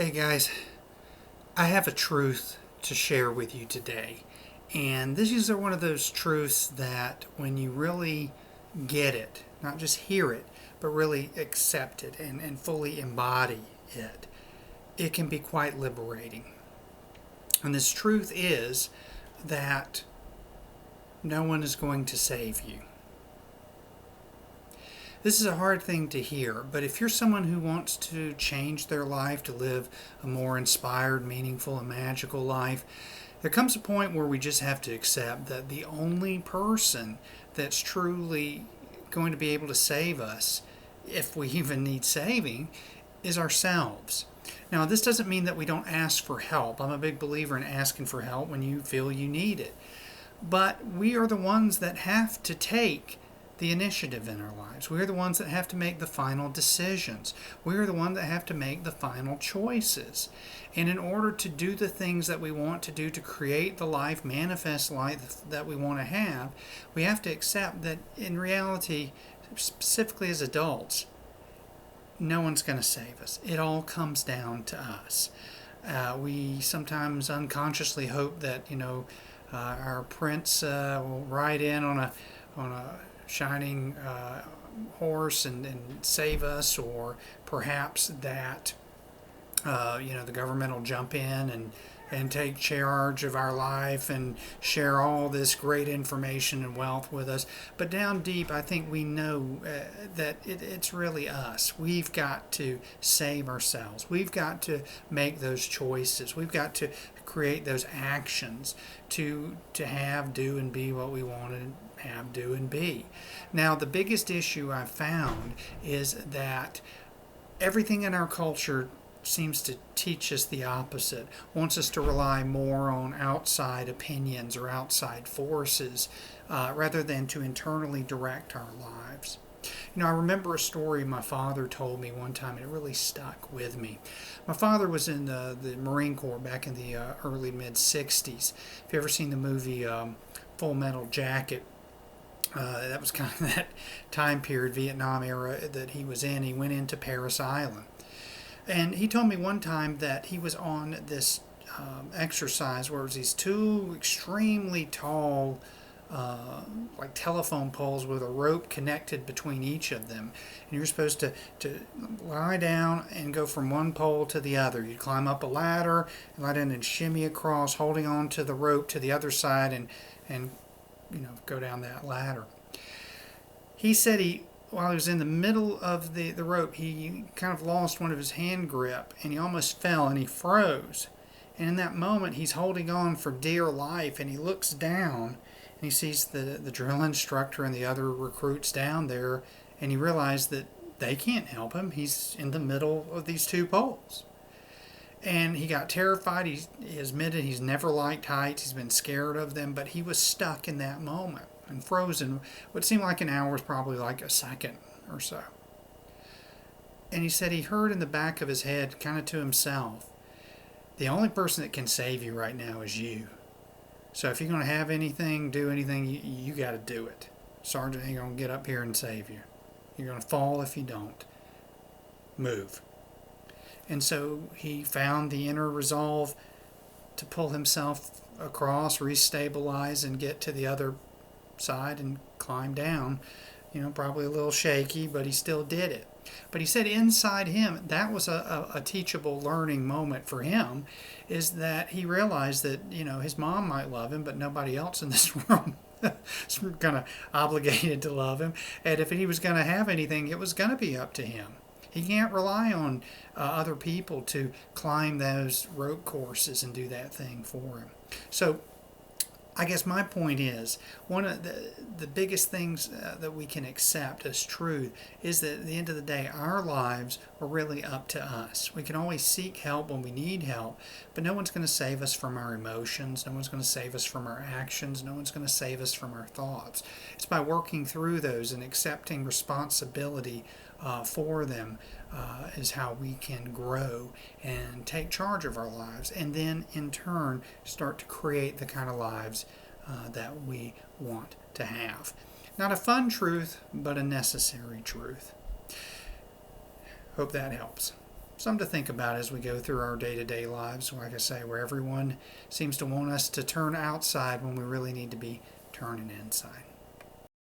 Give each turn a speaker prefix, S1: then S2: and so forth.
S1: Hey guys, I have a truth to share with you today. And this is one of those truths that when you really get it, not just hear it, but really accept it and fully embody it, it can be quite liberating. And this truth is that no one is going to save you. This is a hard thing to hear, but if you're someone who wants to change their life, to live a more inspired, meaningful, and magical life, there comes a point where we just have to accept that the only person that's truly going to be able to save us, if we even need saving, is ourselves. Now, this doesn't mean that we don't ask for help. I'm a big believer in asking for help when you feel you need it. But we are the ones that have to take the initiative in our lives. We are the ones that have to make the final decisions. We are the ones that have to make the final choices. And in order to do the things that we want to do to create the life, manifest life that we want to have, we have to accept that in reality, specifically as adults, no one's going to save us. It all comes down to us. We sometimes unconsciously hope that, our prince will ride in on a shining horse and save us, or perhaps that the government will jump in and take charge of our life and share all this great information and wealth with us. But down deep, I think we know that it's really us. We've got to save ourselves. We've got to make those choices. We've got to create those actions to have, do, and be what we want to have, do, and be. Now, the biggest issue I've found is that everything in our culture seems to teach us the opposite, wants us to rely more on outside opinions or outside forces rather than to internally direct our lives. I remember a story my father told me one time, and it really stuck with me. My father was in the Marine Corps back in the early mid-'60s. If you ever seen the movie Full Metal Jacket, that was kind of that time period, Vietnam era, that he was in. He went into Parris Island. And he told me one time that he was on this exercise where it was these two extremely tall like telephone poles with a rope connected between each of them. And you're supposed to lie down and go from one pole to the other. You'd climb up a ladder and lie down and shimmy across, holding on to the rope to the other side and go down that ladder. He said while he was in the middle of the rope, he kind of lost one of his hand grip and he almost fell and he froze. And in that moment, he's holding on for dear life, and he looks down and he sees the drill instructor and the other recruits down there, and he realized that they can't help him. He's in the middle of these two poles. And he got terrified. He admitted he's never liked heights. He's been scared of them, but he was stuck in that moment and frozen. What seemed like an hour was probably like a second or so. And he said he heard in the back of his head, kind of to himself, the only person that can save you right now is you. So if you're going to have anything, do anything, you got to do it. Sergeant ain't going to get up here and save you. You're going to fall if you don't. Move. And so he found the inner resolve to pull himself across, restabilize, and get to the other side and climb down. Probably a little shaky, but he still did it. But he said inside him, that was a teachable learning moment for him, is that he realized that, his mom might love him, but nobody else in this world is kind of obligated to love him. And if he was going to have anything, it was going to be up to him. He can't rely on other people to climb those rope courses and do that thing for him. So I guess my point is, one of the biggest things that we can accept as truth is that at the end of the day, our lives are really up to us. We can always seek help when we need help, but no one's going to save us from our emotions. No one's going to save us from our actions. No one's going to save us from our thoughts. It's by working through those and accepting responsibility for them is how we can grow and take charge of our lives, and then in turn start to create the kind of lives that we want to have. Not a fun truth, but a necessary truth. Hope that helps. something to think about as we go through our day-to-day lives. Like I say, where everyone seems to want us to turn outside when we really need to be turning inside.